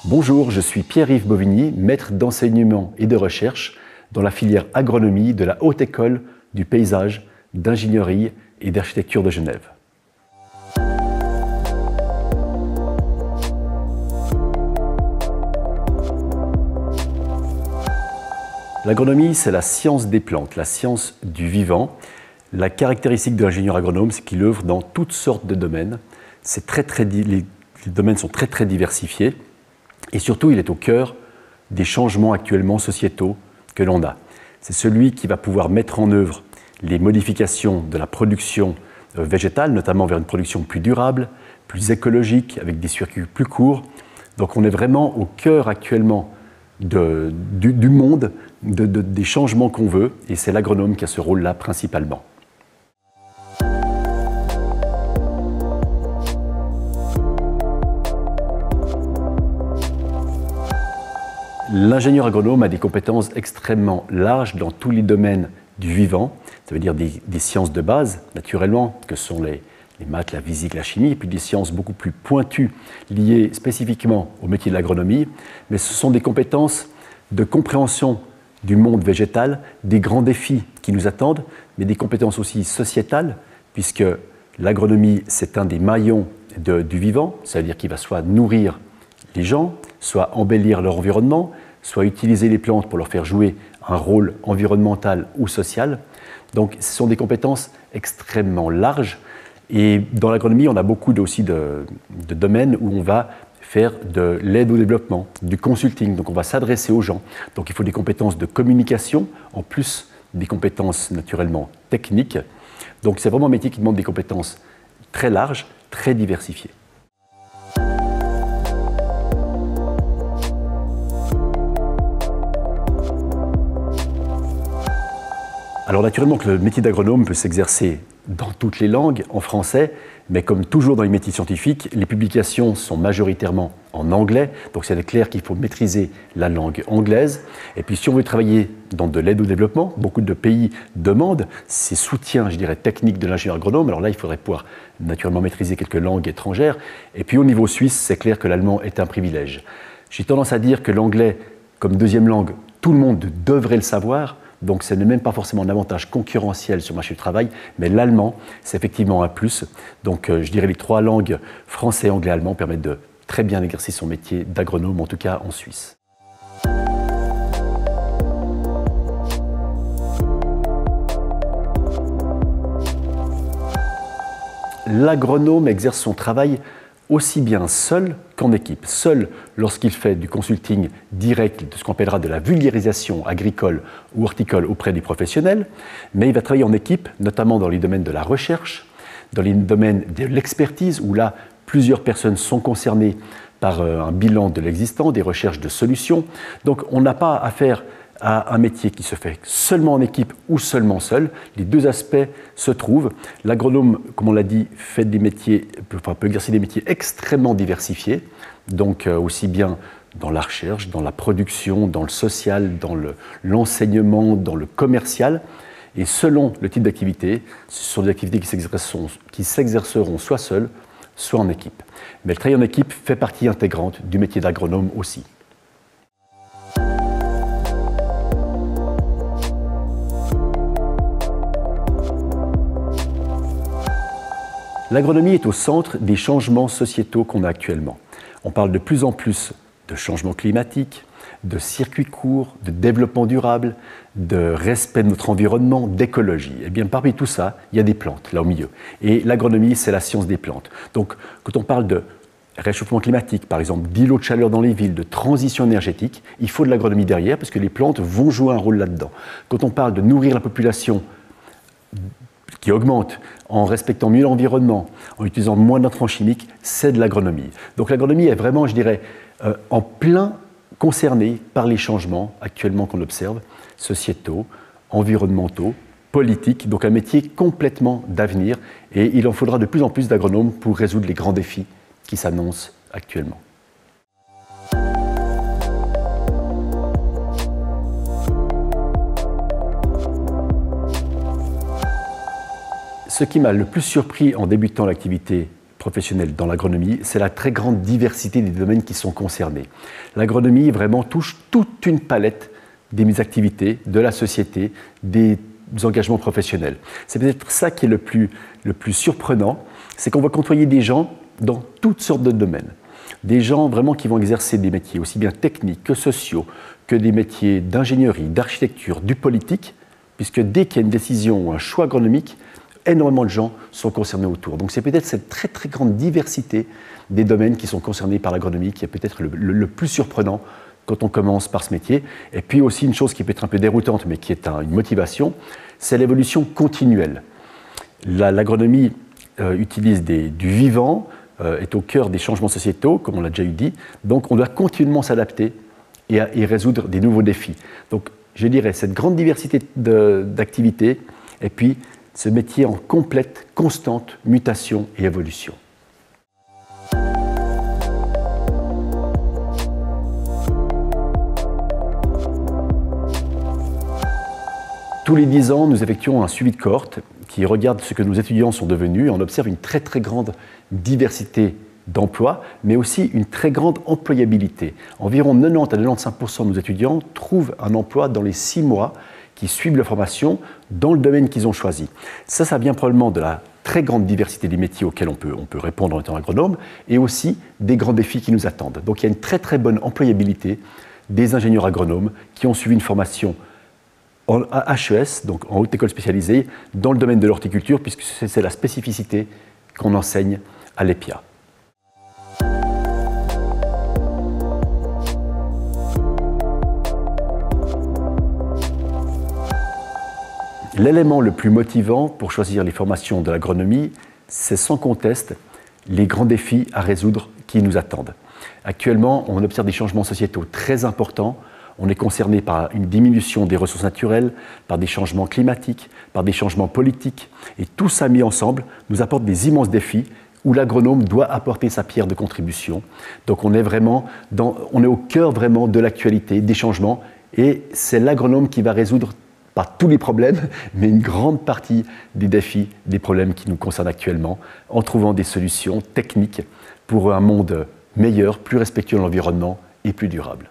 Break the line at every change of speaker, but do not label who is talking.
Bonjour, je suis Pierre-Yves Bovigny, maître d'enseignement et de recherche dans la filière agronomie de la Haute École du paysage, d'ingénierie et d'architecture de Genève. L'agronomie, c'est la science des plantes, la science du vivant. La caractéristique de l'ingénieur agronome, c'est qu'il œuvre dans toutes sortes de domaines. Les domaines sont très diversifiés. Et surtout, il est au cœur des changements actuellement sociétaux que l'on a. C'est celui qui va pouvoir mettre en œuvre les modifications de la production végétale, notamment vers une production plus durable, plus écologique, avec des circuits plus courts. Donc on est vraiment au cœur actuellement du monde, des changements qu'on veut, et c'est l'agronome qui a ce rôle-là principalement. L'ingénieur agronome a des compétences extrêmement larges dans tous les domaines du vivant, ça veut dire des sciences de base, naturellement, que sont les maths, la physique, la chimie, et puis des sciences beaucoup plus pointues liées spécifiquement au métier de l'agronomie, mais ce sont des compétences de compréhension du monde végétal, des grands défis qui nous attendent, mais des compétences aussi sociétales, puisque l'agronomie, c'est un des maillons du vivant, ça veut dire qu'il va soit nourrir les gens, soit embellir leur environnement, soit utiliser les plantes pour leur faire jouer un rôle environnemental ou social. Donc ce sont des compétences extrêmement larges. Et dans l'agronomie, on a beaucoup aussi de domaines où on va faire de l'aide au développement, du consulting. Donc on va s'adresser aux gens. Donc il faut des compétences de communication, en plus des compétences naturellement techniques. Donc c'est vraiment un métier qui demande des compétences très larges, très diversifiées. Alors naturellement que le métier d'agronome peut s'exercer dans toutes les langues, en français, mais comme toujours dans les métiers scientifiques, les publications sont majoritairement en anglais, donc c'est clair qu'il faut maîtriser la langue anglaise. Et puis si on veut travailler dans de l'aide au développement, beaucoup de pays demandent ces soutiens, je dirais, techniques de l'ingénieur agronome. Alors là, il faudrait pouvoir naturellement maîtriser quelques langues étrangères. Et puis au niveau suisse, c'est clair que l'allemand est un privilège. J'ai tendance à dire que l'anglais, comme deuxième langue, tout le monde devrait le savoir. Donc ce n'est même pas forcément un avantage concurrentiel sur le marché du travail, mais l'allemand, c'est effectivement un plus. Donc je dirais les trois langues, français, anglais, allemand, permettent de très bien exercer son métier d'agronome, en tout cas en Suisse. L'agronome exerce son travail aussi bien seul qu'en équipe. Seul lorsqu'il fait du consulting direct, de ce qu'on appellera de la vulgarisation agricole ou horticole auprès des professionnels, mais il va travailler en équipe, notamment dans les domaines de la recherche, dans les domaines de l'expertise, où là, plusieurs personnes sont concernées par un bilan de l'existant, des recherches de solutions. Donc on n'a pas affaire à un métier qui se fait seulement en équipe ou seulement seul. Les deux aspects se trouvent. L'agronome, comme on l'a dit, peut exercer des métiers extrêmement diversifiés, donc aussi bien dans la recherche, dans la production, dans le social, dans l'enseignement, dans le commercial. Et selon le type d'activité, ce sont des activités qui s'exerceront soit seules, soit en équipe. Mais le travail en équipe fait partie intégrante du métier d'agronome aussi. L'agronomie est au centre des changements sociétaux qu'on a actuellement. On parle de plus en plus de changements climatiques, de circuits courts, de développement durable, de respect de notre environnement, d'écologie. Et bien parmi tout ça, il y a des plantes là au milieu. Et l'agronomie, c'est la science des plantes. Donc quand on parle de réchauffement climatique, par exemple, d'îlots de chaleur dans les villes, de transition énergétique, il faut de l'agronomie derrière parce que les plantes vont jouer un rôle là-dedans. Quand on parle de nourrir la population qui augmente en respectant mieux l'environnement, en utilisant moins d'intrants chimiques, c'est de l'agronomie. Donc l'agronomie est vraiment, je dirais, en plein concernée par les changements actuellement qu'on observe, sociétaux, environnementaux, politiques, donc un métier complètement d'avenir, et il en faudra de plus en plus d'agronomes pour résoudre les grands défis qui s'annoncent actuellement. Ce qui m'a le plus surpris en débutant l'activité professionnels dans l'agronomie, c'est la très grande diversité des domaines qui sont concernés. L'agronomie vraiment touche toute une palette des activités, de la société, des engagements professionnels. C'est peut-être ça qui est le plus surprenant, c'est qu'on va côtoyer des gens dans toutes sortes de domaines. Des gens vraiment qui vont exercer des métiers aussi bien techniques que sociaux, que des métiers d'ingénierie, d'architecture, du politique, puisque dès qu'il y a une décision ou un choix agronomique, énormément de gens sont concernés autour. Donc c'est peut-être cette très très grande diversité des domaines qui sont concernés par l'agronomie qui est peut-être le plus surprenant quand on commence par ce métier. Et puis aussi une chose qui peut être un peu déroutante, mais qui est une motivation, c'est l'évolution continuelle. L'agronomie utilise du vivant, est au cœur des changements sociétaux, comme on l'a déjà dit, donc on doit continuellement s'adapter et résoudre des nouveaux défis. Donc je dirais cette grande diversité d'activités et puis ce métier en complète, constante mutation et évolution. Tous les 10 ans, nous effectuons un suivi de cohorte qui regarde ce que nos étudiants sont devenus. On observe une très très grande diversité d'emplois, mais aussi une très grande employabilité. Environ 90 à 95% de nos étudiants trouvent un emploi dans les 6 mois qui suivent leur formation dans le domaine qu'ils ont choisi. Ça vient probablement de la très grande diversité des métiers auxquels on peut répondre en étant agronome et aussi des grands défis qui nous attendent. Donc il y a une très très bonne employabilité des ingénieurs agronomes qui ont suivi une formation en HES, donc en haute école spécialisée, dans le domaine de l'horticulture, puisque c'est la spécificité qu'on enseigne à l'EPIA. L'élément le plus motivant pour choisir les formations de l'agronomie, c'est sans conteste les grands défis à résoudre qui nous attendent. Actuellement, on observe des changements sociétaux très importants. On est concerné par une diminution des ressources naturelles, par des changements climatiques, par des changements politiques. Et tout ça mis ensemble nous apporte des immenses défis où l'agronome doit apporter sa pierre de contribution. Donc on est au cœur vraiment de l'actualité, des changements. Et c'est l'agronome qui va résoudre pas tous les problèmes, mais une grande partie des défis, des problèmes qui nous concernent actuellement, en trouvant des solutions techniques pour un monde meilleur, plus respectueux de l'environnement et plus durable.